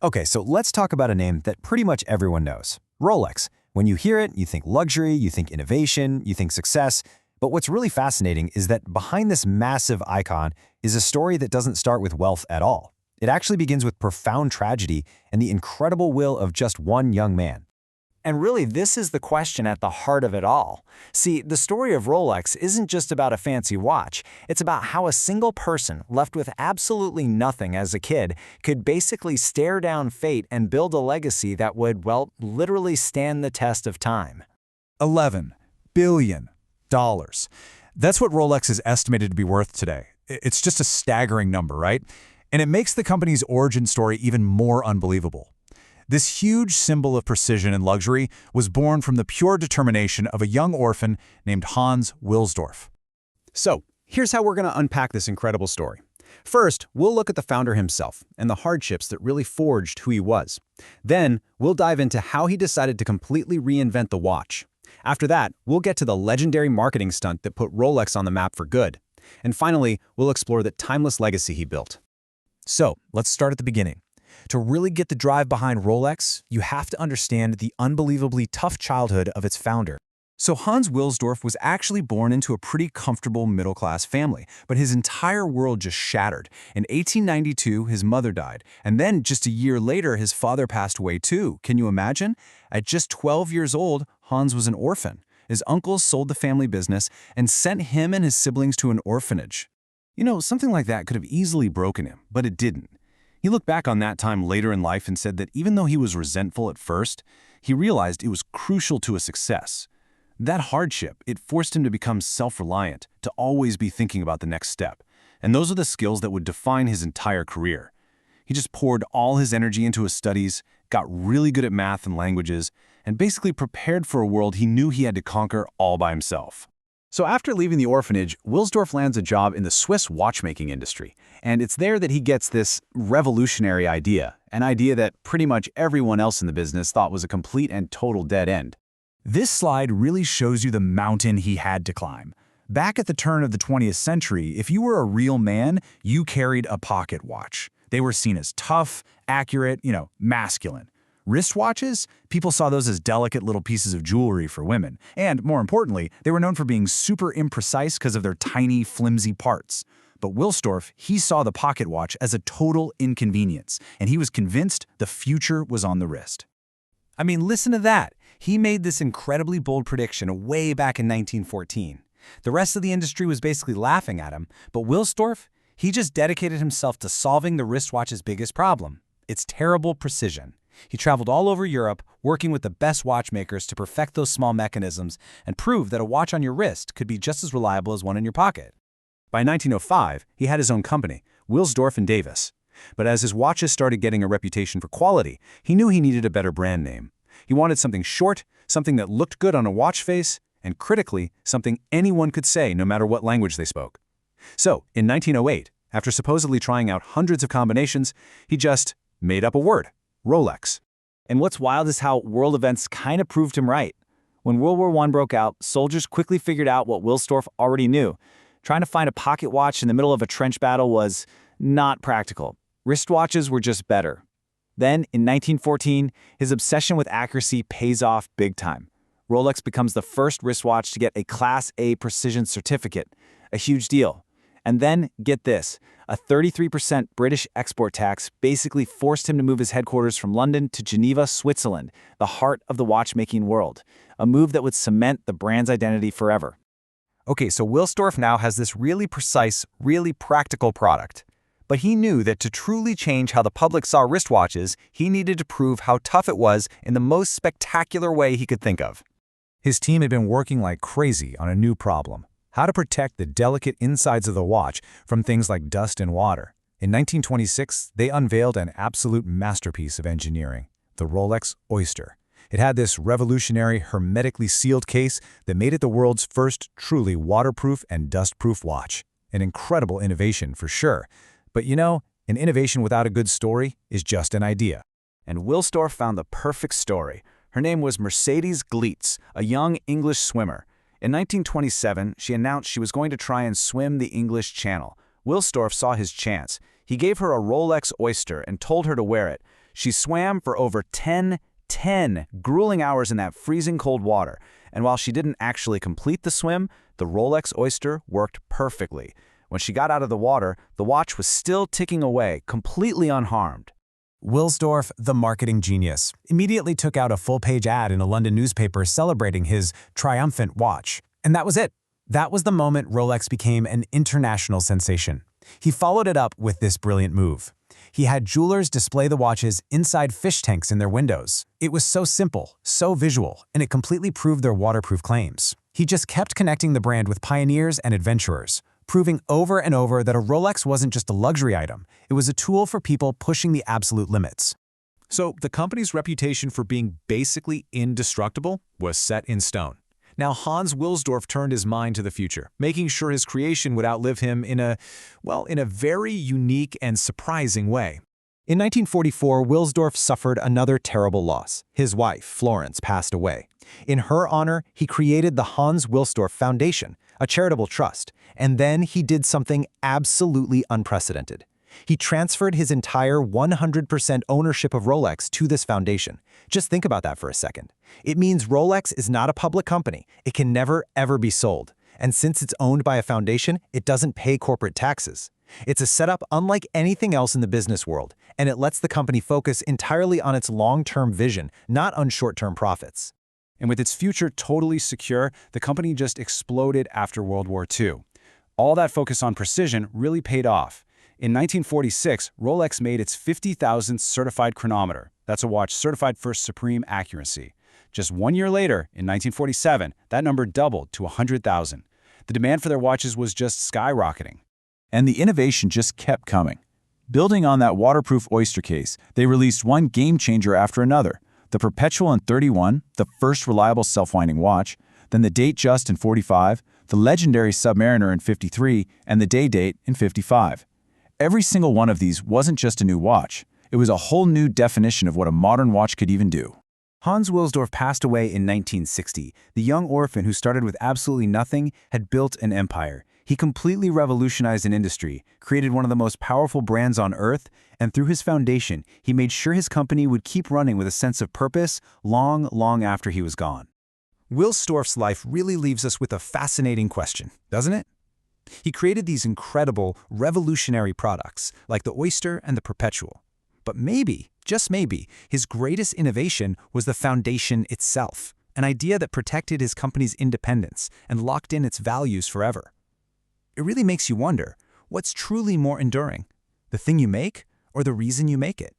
Okay, so let's talk about a name that pretty much everyone knows, Rolex. When you hear it, you think luxury, you think innovation, you think success. But what's really fascinating is that behind this massive icon is a story that doesn't start with wealth at all. It actually begins with profound tragedy and the incredible will of just one young man. And really, this is the question at the heart of it all. See, the story of Rolex isn't just about a fancy watch. It's about how a single person, left with absolutely nothing as a kid, could basically stare down fate and build a legacy that would, well, literally stand the test of time. $11 billion. That's what Rolex is estimated to be worth today. It's just a staggering number, right? And it makes the company's origin story even more unbelievable. This huge symbol of precision and luxury was born from the pure determination of a young orphan named Hans Wilsdorf. So, here's how we're going to unpack this incredible story. First, we'll look at the founder himself and the hardships that really forged who he was. Then, we'll dive into how he decided to completely reinvent the watch. After that, we'll get to the legendary marketing stunt that put Rolex on the map for good. And finally, we'll explore the timeless legacy he built. So, let's start at the beginning. To really get the drive behind Rolex, you have to understand the unbelievably tough childhood of its founder. So Hans Wilsdorf was actually born into a pretty comfortable middle-class family, but his entire world just shattered. In 1892, his mother died, and then just a year later, his father passed away too. Can you imagine? At just 12 years old, Hans was an orphan. His uncles sold the family business and sent him and his siblings to an orphanage. You know, something like that could have easily broken him, but it didn't. He looked back on that time later in life and said that even though he was resentful at first, he realized it was crucial to his success. That hardship, it forced him to become self-reliant, to always be thinking about the next step. And those are the skills that would define his entire career. He just poured all his energy into his studies, got really good at math and languages, and basically prepared for a world he knew he had to conquer all by himself. So after leaving the orphanage, Wilsdorf lands a job in the Swiss watchmaking industry. And it's there that he gets this revolutionary idea, an idea that pretty much everyone else in the business thought was a complete and total dead end. This slide really shows you the mountain he had to climb. Back at the turn of the 20th century, if you were a real man, you carried a pocket watch. They were seen as tough, accurate, masculine. Wristwatches? People saw those as delicate little pieces of jewelry for women. And more importantly, they were known for being super imprecise because of their tiny, flimsy parts. But Wilsdorf, he saw the pocket watch as a total inconvenience, and he was convinced the future was on the wrist. I mean, listen to that. He made this incredibly bold prediction way back in 1914. The rest of the industry was basically laughing at him, but Wilsdorf, he just dedicated himself to solving the wristwatch's biggest problem, its terrible precision. He traveled all over Europe, working with the best watchmakers to perfect those small mechanisms and prove that a watch on your wrist could be just as reliable as one in your pocket. By 1905, he had his own company, Wilsdorf and Davis. But as his watches started getting a reputation for quality, he knew he needed a better brand name. He wanted something short, something that looked good on a watch face, and critically, something anyone could say no matter what language they spoke. So, in 1908, after supposedly trying out hundreds of combinations, he just made up a word. Rolex. And what's wild is how world events kind of proved him right. When World War I broke out, soldiers quickly figured out what Wilsdorf already knew. Trying to find a pocket watch in the middle of a trench battle was not practical. Wristwatches were just better. Then, in 1914, his obsession with accuracy pays off big time. Rolex becomes the first wristwatch to get a Class A precision certificate, a huge deal. And then, get this, a 33% British export tax basically forced him to move his headquarters from London to Geneva, Switzerland, the heart of the watchmaking world, a move that would cement the brand's identity forever. Okay, so Wilsdorf now has this really precise, really practical product. But he knew that to truly change how the public saw wristwatches, he needed to prove how tough it was in the most spectacular way he could think of. His team had been working like crazy on a new problem: how to protect the delicate insides of the watch from things like dust and water. In 1926, they unveiled an absolute masterpiece of engineering, the Rolex Oyster. It had this revolutionary, hermetically sealed case that made it the world's first truly waterproof and dust-proof watch. An incredible innovation for sure. But an innovation without a good story is just an idea. And Wilsdorf found the perfect story. Her name was Mercedes Gleitz, a young English swimmer. In 1927, she announced she was going to try and swim the English Channel. Wilsdorf saw his chance. He gave her a Rolex Oyster and told her to wear it. She swam for over 10 grueling hours in that freezing cold water, and while she didn't actually complete the swim, the Rolex Oyster worked perfectly. When she got out of the water, the watch was still ticking away, completely unharmed. Wilsdorf, the marketing genius, immediately took out a full-page ad in a London newspaper celebrating his triumphant watch. And that was it. That was the moment Rolex became an international sensation. He followed it up with this brilliant move. He had jewelers display the watches inside fish tanks in their windows. It was so simple, so visual, and it completely proved their waterproof claims. He just kept connecting the brand with pioneers and adventurers, proving over and over that a Rolex wasn't just a luxury item, it was a tool for people pushing the absolute limits. So the company's reputation for being basically indestructible was set in stone. Now Hans Wilsdorf turned his mind to the future, making sure his creation would outlive him in a very unique and surprising way. In 1944, Wilsdorf suffered another terrible loss. His wife, Florence, passed away. In her honor, he created the Hans Wilsdorf Foundation, a charitable trust, and then he did something absolutely unprecedented. He transferred his entire 100% ownership of Rolex to this foundation. Just think about that for a second. It means Rolex is not a public company. It can never, ever be sold. And since it's owned by a foundation, it doesn't pay corporate taxes. It's a setup unlike anything else in the business world, and it lets the company focus entirely on its long-term vision, not on short-term profits. And with its future totally secure, the company just exploded after World War II. All that focus on precision really paid off. In 1946, Rolex made its 50,000th certified chronometer. That's a watch certified for supreme accuracy. Just 1 year later, in 1947, that number doubled to 100,000. The demand for their watches was just skyrocketing. And the innovation just kept coming. Building on that waterproof Oyster case, they released one game-changer after another. The Perpetual in 31, the first reliable self-winding watch, then the Date Just in 45, the legendary Submariner in 53, and the Day Date in 55. Every single one of these wasn't just a new watch. It was a whole new definition of what a modern watch could even do. Hans Wilsdorf passed away in 1960. The young orphan who started with absolutely nothing had built an empire. He completely revolutionized an industry, created one of the most powerful brands on earth, and through his foundation, he made sure his company would keep running with a sense of purpose long, long after he was gone. Wilsdorf's life really leaves us with a fascinating question, doesn't it? He created these incredible, revolutionary products, like the Oyster and the Perpetual. But maybe, just maybe, his greatest innovation was the foundation itself, an idea that protected his company's independence and locked in its values forever. It really makes you wonder, what's truly more enduring, the thing you make or the reason you make it?